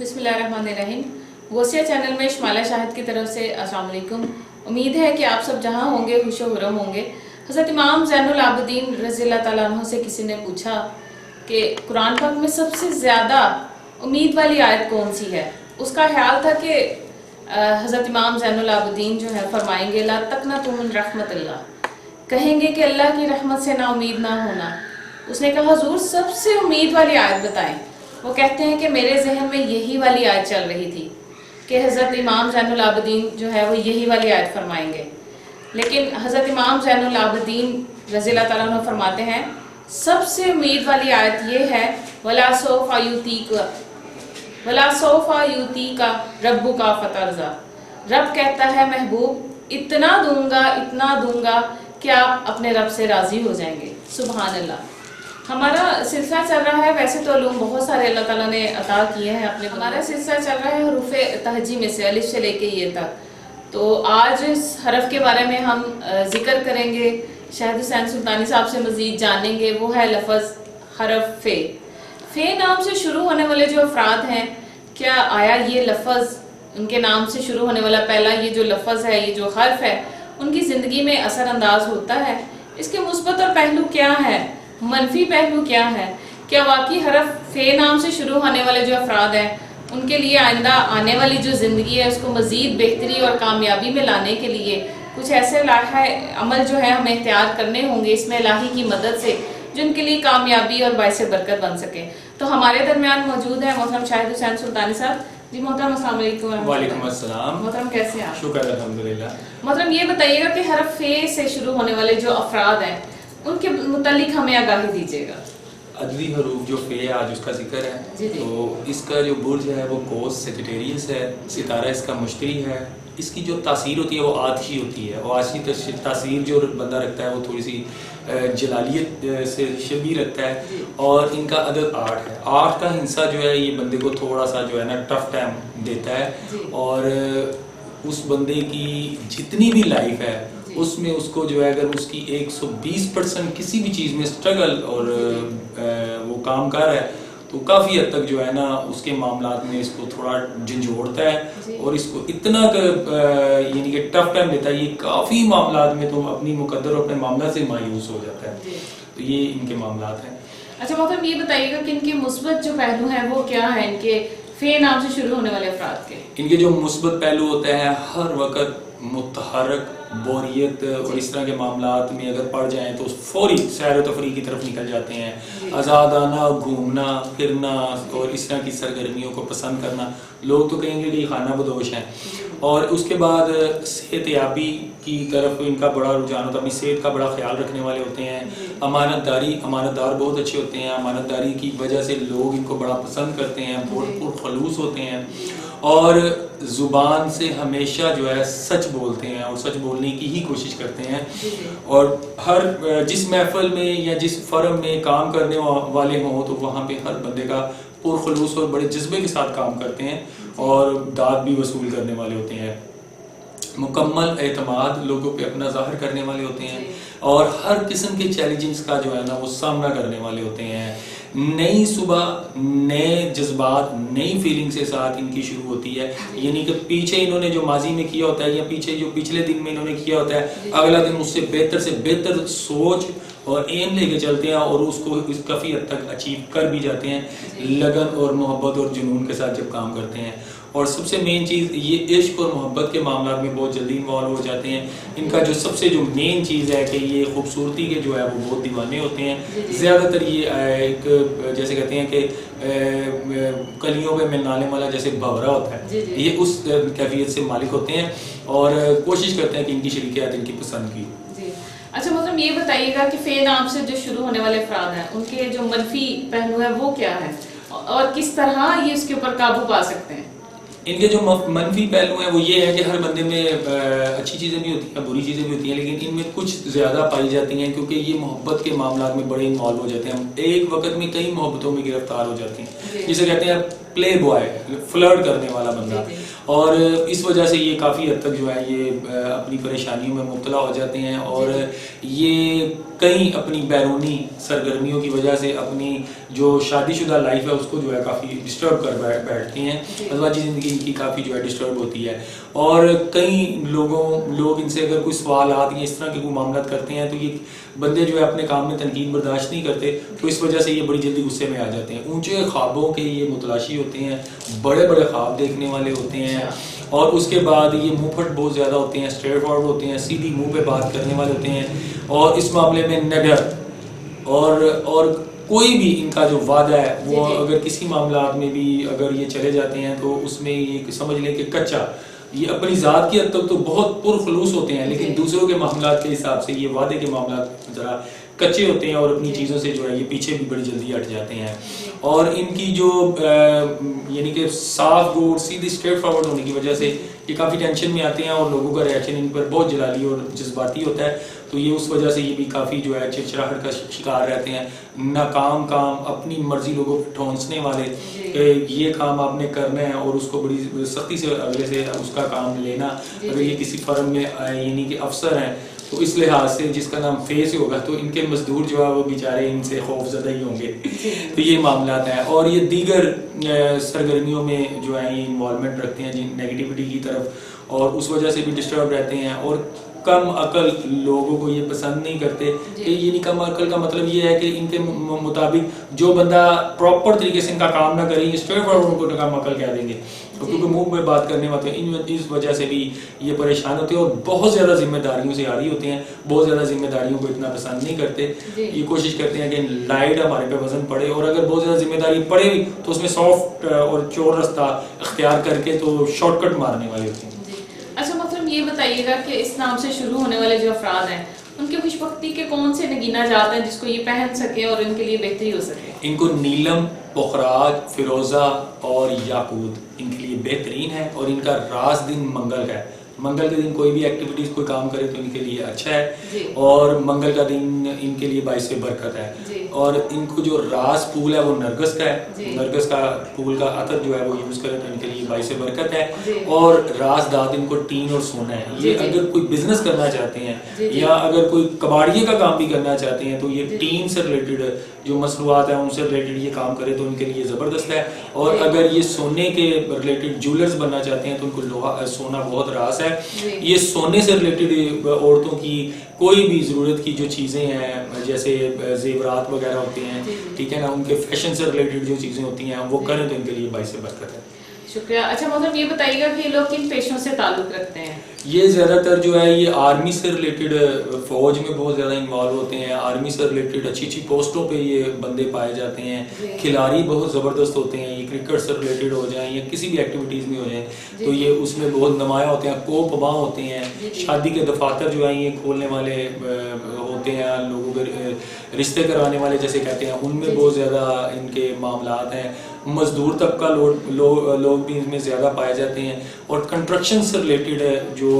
बिस्मिल्लाहिर्रहमानिर्रहीम। गोसिया चैनल में शमाला शाहिद की तरफ से अस्सलाम वालेकुम। उम्मीद है कि आप सब जहाँ होंगे खुश व खुर्रम होंगे। हज़रत इमाम ज़ैनुल आबिदीन रज़ियल्लाहु तआला अन्हु से किसी ने पूछा कि कुरान पाक में सबसे ज़्यादा उम्मीद वाली आयत कौन सी है। उसका ख्याल था कि हज़रत इमाम ज़ैनुल आबिदीन जो है फरमाएंगे ला तक़नतू मिन रहमतिल्लाह, कहेंगे कि अल्लाह की रहमत से ना उम्मीद ना होना। उसने कहा हुज़ूर सबसे उम्मीद वाली आयत बताएं। वो कहते हैं कि मेरे जहन में यही वाली आयत चल रही थी कि हज़रत इमाम ज़ैनुल आबिदीन जो है वो यही वाली आयत फरमाएंगे। लेकिन हज़रत इमाम ज़ैनुल आबिदीन रज़ियल्लाहु तआला अन्हु फरमाते हैं सबसे उम्मीद वाली आयत ये है वला सौफा यूतीका रब्बुका फतरज़ा। रब कहता है महबूब इतना दूंगा कि आप अपने रब से राज़ी हो जाएंगे। सुभान अल्लाह। हमारा सिलसिला चल रहा है, वैसे तो उलूम बहुत सारे अल्लाह ताला ने अता किए हैं अपने, हमारा सिलसिला चल रहा है हरूफ़े तहजी में से अलिफ से लेके ये तक। तो आज इस हरफ के बारे में हम जिक्र करेंगे, शाहिद हुसैन सुल्तानी साहब से मज़ीद जानेंगे। वो है लफ्ज़ हरफ फ़े। फ़े नाम से शुरू होने वाले जो अफराद हैं, क्या आया ये लफ्ज़ उनके नाम से शुरू होने वाला पहला ये जो लफ्ज़ है, ये जो हर्फ है, उनकी ज़िंदगी में असरअंदाज होता है? इसके मुस्बत और पहलू क्या है, मनफी पहलू क्या है? क्या वाकई हरफ फ़े नाम से शुरू होने वाले जो अफराद हैं उनके लिए आइंदा आने वाली जो ज़िंदगी है उसको मज़ीद बेहतरी और कामयाबी में लाने के लिए कुछ ऐसे लाहा अमल जो है हमें इख्तियार करने होंगे इसमें इलाही की मदद से, जिनके लिए कामयाबी और बाइस बरकत बन सके? तो हमारे दरमियान मौजूद है मोहतरम शाहिद हुसैन सुल्तानी साहब। जी मोहतरम अस्सलाम वालेकुम। वालेकुम अस्सलाम। मोहतरम कैसे हैं आप? शुक्र अल्हम्दुलिल्लाह। मोहतरम ये बताइएगा कि हरफ फ़े से शुरू होने वाले जो अफराद हैं उनके मुतालिक हमें आगाही दीजिएगा। अदवी हरूफ जो फ़े है आज उसका जिक्र है। जी जी। तो इसका जो बुर्ज है वो कोस सेजिटेरियस है, सितारा इसका मुश्तरी है। इसकी जो तासीर होती है वो आतिशी होती है, और आतिशी तासीर जो बंदा रखता है वो थोड़ी सी जलालियत से शबी रखता है। और इनका अदद 8 है। 8 का हिस्सा जो है ये बंदे को थोड़ा सा जो है ना टफ टाइम देता है, और उस बंदे की जितनी भी लाइफ है उसमें उसको जो है अगर उसकी 120% किसी भी चीज़ में स्ट्रगल और वो काम कर रहा है तो काफ़ी हद तक जो है ना उसके मामलात में इसको थोड़ा झंझोड़ता है और इसको इतना यानी कि टफ टाइम देता है। ये काफ़ी मामलात में तो अपनी मुकद्दर और अपने मामला से मायूस हो जाता है। तो ये इनके मामलात हैं। अच्छा मतलब ये बताइएगा कि इनके मुस्बत जो पहलू हैं वो क्या है इनके फ़े नाम से शुरू होने वाले अफराद के? इनके जो मुस्बत पहलू होते हैं हर वक्त मुतहरक, बोरियत और इस तरह के मामलात में अगर पड़ जाएं तो फौरी सैर व तफरीह की तरफ निकल जाते हैं। आज़ादाना घूमना फिरना और इस तरह की सरगर्मियों को पसंद करना, लोग तो कहेंगे कि खाना बदोश हैं। और उसके बाद सेहतयाबी की तरफ इनका बड़ा रुझान होता है, अपनी सेहत का बड़ा ख्याल रखने वाले होते हैं। अमानतदार बहुत अच्छे होते हैं। अमानतदारी की वजह से लोग इनको बड़ा पसंद करते हैं, बहुत खलूस होते हैं और ज़ुबान से हमेशा जो है सच बोलते हैं और सच बोलने की ही कोशिश करते हैं। और हर जिस महफिल में या जिस फर्म में काम करने वाले हों तो वहाँ पे हर बंदे का पुरखलूस और बड़े जज्बे के साथ काम करते हैं और दाद भी वसूल करने वाले होते हैं। मुकम्मल एतमाद लोगों पे अपना ज़ाहिर करने वाले होते हैं और हर किस्म के चैलेंजेस का जो है ना वो सामना करने वाले होते हैं। नई सुबह नए जज्बात नई फीलिंग के साथ इनकी शुरू होती है, यानी कि पीछे इन्होंने जो माजी में किया होता है या पीछे जो पिछले दिन में इन्होंने किया होता है अगला दिन उससे बेहतर सोच और एम लेके चलते हैं और उसको काफ़ी हद तक अचीव कर भी जाते हैं लगन और मोहब्बत और जुनून के साथ जब काम करते हैं। और सबसे मेन चीज़ ये इश्क और मोहब्बत के मामला में बहुत जल्दी इन्वॉल्व हो जाते हैं। इनका जो सबसे जो मेन चीज़ है कि ये खूबसूरती के जो है वो बहुत दीवाने होते हैं। ज़्यादातर ये एक जैसे कहते हैं कि कलियों पे मिलने वाला जैसे भंवरा होता है, ये उस कैफियत से मालिक होते हैं और कोशिश करते हैं कि इनकी शरीकियात इनकी पसंद की। अच्छा मतलब ये बताइएगा कि फ़े नाम से जो शुरू होने वाले अफराद हैं उनके जो मनफी पहलू है वो क्या है और किस तरह ये इसके ऊपर काबू पा सकते हैं? इनके जो मनफी पहलू हैं वो ये है कि हर बंदे में अच्छी चीज़ें भी होती हैं बुरी चीज़ें भी होती हैं, लेकिन इनमें कुछ ज़्यादा पाई जाती हैं क्योंकि ये मोहब्बत के मामला में बड़े इन्वॉल्व हो जाते हैं। एक वक्त में कई मोहब्बतों में गिरफ्तार हो जाते हैं, जिसे कहते हैं प्ले बॉय, फ्लर्ट करने वाला बंदा। और इस वजह से ये काफ़ी हद तक जो है ये अपनी परेशानियों में मुब्तला हो जाते हैं और ये کئی اپنی بیرونی سرگرمیوں کی وجہ سے اپنی جو شادی شدہ لائف ہے اس کو جو ہے کافی ڈسٹرب کر بیٹھتے ہیں، ازواجی زندگی ان کی کافی جو ہے ڈسٹرب ہوتی ہے، اور کئی لوگ ان سے اگر کوئی سوالات یا اس طرح کے کوئی معاملات کرتے ہیں تو یہ بندے جو ہے اپنے کام میں تنقید برداشت نہیں کرتے، تو اس وجہ سے یہ بڑی جلدی غصے میں آ جاتے ہیں. اونچے خوابوں کے یہ متلاشی ہوتے ہیں، بڑے بڑے خواب دیکھنے والے ہوتے ہیں، اور اس کے بعد یہ منہ پھٹ بہت زیادہ ہوتے ہیں، اسٹریٹ فارورڈ ہوتے ہیں، سیدھی منہ پہ بات کرنے والے ہوتے ہیں، اور اس معاملے میں نڈر اور کوئی بھی ان کا جو وعدہ ہے وہ اگر کسی معاملات میں بھی اگر یہ چلے جاتے ہیں تو اس میں یہ سمجھ لیں کہ کچا، یہ اپنی ذات کی حد تک تو بہت پرخلوص ہوتے ہیں لیکن دوسروں کے معاملات کے حساب سے یہ وعدے کے معاملات ذرا کچے ہوتے ہیں اور اپنی چیزوں سے جو ہے یہ پیچھے بھی بڑی جلدی ہٹ جاتے ہیں. اور ان کی جو یعنی کہ صاف گوڈ سیدھی اسٹریٹ فارورڈ ہونے کی وجہ سے یہ کافی ٹینشن میں آتے ہیں اور لوگوں کا ریئیکشن ان پر بہت جلالی اور جذباتی ہوتا ہے، تو یہ اس وجہ سے یہ بھی کافی جو ہے چڑچڑاہٹ کا شکار رہتے ہیں. ناکام کام، اپنی مرضی لوگوں کو ٹھونسنے والے کہ یہ کام آپ نے کرنا ہے اور اس کو بڑی سختی سے اگلے سے اس کا کام لینا. اگر یہ کسی فرم میں یعنی کہ افسر ہیں تو اس لحاظ سے جس کا نام فیس ہوگا تو ان کے مزدور جو ہے وہ بیچارے ان سے خوف زدہ ہی ہوں گے. تو یہ معاملات ہیں، اور یہ دیگر سرگرمیوں میں جو ہے یہ انوالومنٹ رکھتے ہیں نیگیٹیوٹی کی طرف، اور اس وجہ سے بھی ڈسٹرب رہتے ہیں. اور کم عقل لوگوں کو یہ پسند نہیں کرتے کہ یعنی کم عقل کا مطلب یہ ہے کہ ان کے مطابق جو بندہ پراپر طریقے سے ان کا کام نہ کرے یہ اسٹریٹ فارورڈ ان کو کم عقل کہہ دیں گے، کیونکہ منہ میں بات کرنے والے اس وجہ سے بھی یہ پریشان ہوتے ہیں اور بہت زیادہ ذمہ داریوں سے عاری ہوتے ہیں، بہت زیادہ ذمہ داریوں کو اتنا پسند نہیں کرتے. یہ کوشش کرتے ہیں کہ لائٹ ہمارے پہ وزن پڑے، اور اگر بہت زیادہ ذمہ داری پڑے بھی تو اس میں سافٹ اور چور رستہ اختیار کر کے تو شارٹ کٹ مارنے والے ہوتے ہیں. اچھا محترم یہ بتائیے گا کہ اس نام سے شروع ہونے والے جو افراد ہیں ان کے خوش بختی کے کون سے نگینہ جات ہیں جس کو یہ پہن سکے اور ان کے لیے بہتری ہو سکے؟ ان کو نیلم، پخراج، فیروزہ اور یاقوت ان کے لیے بہترین ہے، اور ان کا راز دن منگل ہے. منگل کے دن کوئی بھی ایکٹیویٹیز کوئی کام کرے تو ان کے لیے اچھا ہے، اور منگل کا دن ان کے لیے باعث برکت ہے. اور ان کو جو راز پھول ہے وہ نرگس کا ہے، نرگس کا پھول کا عطر جو ہے وہ یوز کرے تو ان کے لیے باعث برکت ہے. اور راز داد ان کو ٹین اور سونا ہے. یہ اگر کوئی بزنس کرنا چاہتے ہیں یا اگر کوئی کباڑیے کا کام بھی کرنا چاہتے ہیں تو یہ ٹین سے ریلیٹڈ جو مصنوعات ہیں ان سے ریلیٹڈ یہ کام کرے تو ان کے لیے زبردست ہے. اور اگر یہ سونے کے ریلیٹڈ جولرز بننا چاہتے ہیں تو ان کو لوہا سونا بہت راز ہے. یہ سونے سے ریلیٹڈ عورتوں کی کوئی بھی ضرورت کی جو چیزیں ہیں جیسے زیورات وغیرہ ہوتے ہیں، ٹھیک ہے نا، ان کے فیشن سے ریلیٹڈ جو چیزیں ہوتی ہیں وہ کریں تو ان کے لیے باعث برکت ہے. شکریہ. اچھا مطلب یہ بتائیے گا کہ یہ لوگ کن پیشوں سے تعلق رکھتے ہیں؟ یہ زیادہ تر جو ہے یہ آرمی سے ریلیٹڈ، فوج میں بہت زیادہ انوالو ہوتے ہیں، آرمی سے ریلیٹڈ اچھی اچھی پوسٹوں پہ یہ بندے پائے جاتے ہیں. کھلاڑی بہت زبردست ہوتے ہیں، یہ کرکٹ سے ریلیٹڈ ہو جائیں یا کسی بھی ایکٹیویٹیز میں ہو جائیں تو یہ اس میں بہت نمایاں ہوتے ہیں. کوپ ماں ہوتے ہیں، شادی کے دفاتر جو ہیں یہ کھولنے والے ہوتے ہیں، لوگوں کے رشتے کرانے والے جیسے کہتے ہیں ان میں بہت زیادہ ان کے معاملات ہیں. مزدور طبقہ لوگ بھی ان میں زیادہ پائے جاتے ہیں. اور کنسٹرکشن سے ریلیٹڈ جو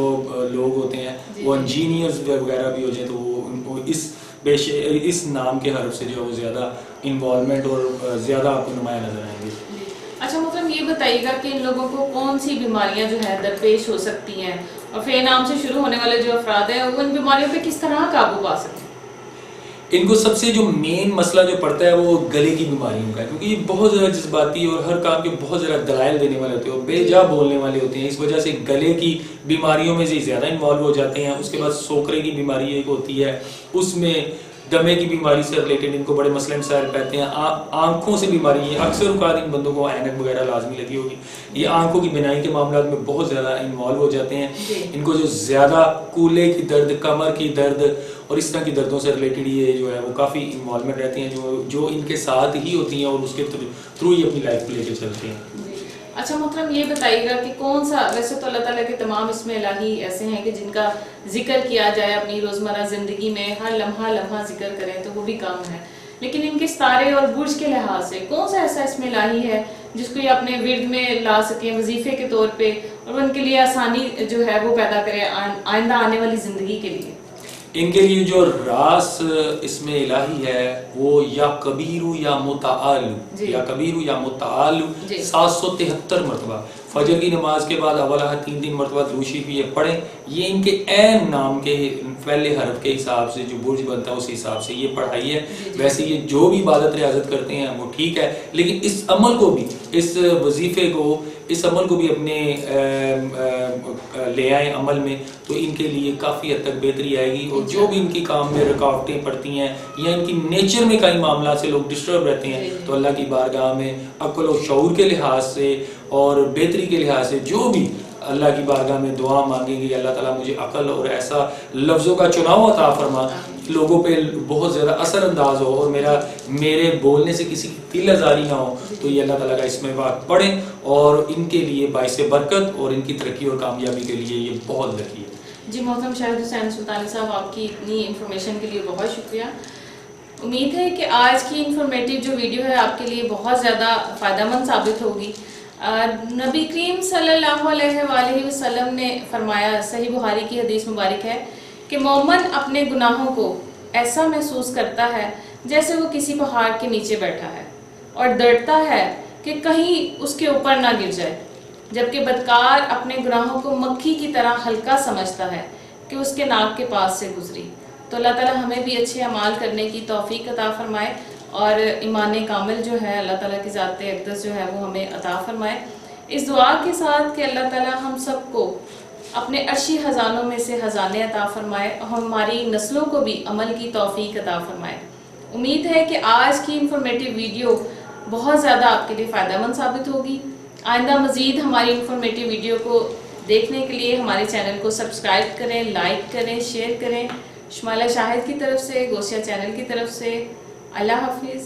لوگ ہوتے ہیں وہ انجینئرز وغیرہ بھی ہو جائیں تو وہ اس نام کے حرف سے جو ہے وہ زیادہ انوالومنٹ اور زیادہ آپ کو نمایاں نظر آئیں گے. اچھا مطلب یہ بتائیے گا کہ ان لوگوں کو کون سی بیماریاں جو ہے درپیش ہو سکتی ہیں، اور فے نام سے شروع ہونے والے جو افراد ہیں وہ ان بیماریوں پہ کس طرح قابو پا سکتے ہیں؟ ان کو سب سے جو مین مسئلہ جو پڑتا ہے وہ گلے کی بیماریوں کا ہے، کیونکہ یہ بہت زیادہ جذباتی اور ہر کام کے بہت زیادہ دلائل دینے والے ہوتے ہیں اور بے جا بولنے والے ہوتے ہیں. اس وجہ سے گلے کی بیماریوں میں زیادہ انوالو ہو جاتے ہیں. اس کے بعد سوکرے کی بیماری ایک ہوتی ہے، اس میں دمے کی بیماری سے ریلیٹڈ ان کو بڑے مسئلے مسائل پہتے ہیں. آنکھوں سے بیماری ہے، اکثر اوقات ان بندوں کو اینک وغیرہ لازمی لگی ہوگی. یہ آنکھوں کی بینائی کے معاملات میں بہت زیادہ انوالو ہو جاتے ہیں. ان کو جو زیادہ کولے کی درد، کمر کی درد اور اس طرح کی دردوں سے ریلیٹڈ یہ جو ہے وہ کافی انوالومنٹ رہتے ہیں جو ان کے ساتھ ہی ہوتی ہیں اور اس کے تھرو ہی اپنی لائف کو لے کے چلتے ہیں. اچھا محترم یہ بتائیے گا کہ کون سا، ویسے تو اللہ تعالیٰ کے تمام اسم الہی ایسے ہیں کہ جن کا ذکر کیا جائے اپنی روزمرہ زندگی میں، ہر لمحہ ذکر کریں تو وہ بھی کام ہے، لیکن ان کے ستارے اور برج کے لحاظ سے کون سا ایسا اسم الہی ہے جس کو یہ اپنے ورد میں لا سکیں وظیفے کے طور پہ اور ان کے لیے آسانی جو ہے وہ پیدا کرے آئندہ آنے والی زندگی کے لیے؟ इनके लिए जो रास इसमें इलाही है वो या कबीरू या मुताआलु, जी। या कबीरू या मुताआलु जी। 773 मरतबा। फजर की नमाज के बाद अवला 3 मरतबा दुरूद शरीफ ये पढ़ें। ये इनके ऐन नाम के पहले हरफ के हिसाब से जो बुर्ज बनता है उस हिसाब से ये पढ़ाई है। वैसे ये जो भी इबादत रियाजत करते हैं वो ठीक है, लेकिन इस अमल को भी, इस वजीफे को, इस अमल को भी अपने ले आए अमल में, तो इनके लिए काफ़ी हद तक बेहतरी आएगी। और जो भी इनकी काम में रुकावटें पड़ती हैं या इनकी नेचर में कई मामला से लोग डिस्टर्ब रहते हैं, तो अल्लाह की बारगाह में अक्ल और शऊर के लिहाज से और बेहतरी के लिहाज से जो भी अल्लाह की बारगाह में दुआ मांगेंगे, अल्लाह ताला मुझे अकल और ऐसा लफ्ज़ों का चुनाव अता फरमा, लोगों पे बहुत ज़्यादा असरअंदाज हो और मेरे बोलने से किसी की दिल आज़ारी ना हो, तो ये अल्लाह ताला का इसमें बात पढ़ें और इनके लिए बाइस बरकत और इनकी तरक्की और कामयाबी के लिए ये बहुत लकी है। जी मोहतरम शाहिद हुसैन सुल्तानी साहब, आपकी इतनी इन्फॉर्मेशन के लिए बहुत शुक्रिया। उम्मीद है कि आज की इन्फॉर्मेटिव जो वीडियो है आपके लिए बहुत ज़्यादा फ़ायदेमंद साबित होगी। नबी करीम सल्लल्लाहु अलैहि वसल्लम ने फरमाया, सही बुखारी की हदीस मुबारक है कि मोमिन अपने गुनाहों को ऐसा महसूस करता है जैसे वो किसी पहाड़ के नीचे बैठा है और डरता है कि कहीं उसके ऊपर ना गिर जाए, जबकि बदकार अपने गुनाहों को मक्खी की तरह हल्का समझता है कि उसके नाक के पास से गुजरी। तो अल्लाह ताला हमें भी अच्छे अमाल करने की तौफीक अता फरमाए और ईमान कामिल जो है अल्लाह ताला की ज़ात अक़दस जो है वो हमें अता फरमाए। इस दुआ के साथ कि अल्लाह ताला हम सबको अपने अर्शी ख़ज़ानों में से ख़ज़ाने अता फरमाए और हमारी नस्लों को भी अमल की तौफीक अता फरमाए। उम्मीद है कि आज की इन्फॉर्मेटिव वीडियो बहुत ज़्यादा आपके लिए फ़ायदेमंद साबित होगी। आइंदा मज़ीद हमारी इन्फॉर्मेटिव वीडियो को देखने के लिए हमारे चैनल को सब्सक्राइब करें, लाइक करें, शेयर करें। शुमाइला शाहिद की तरफ से, गोसिया चैनल की तरफ से, अल्लाह हाफिज़।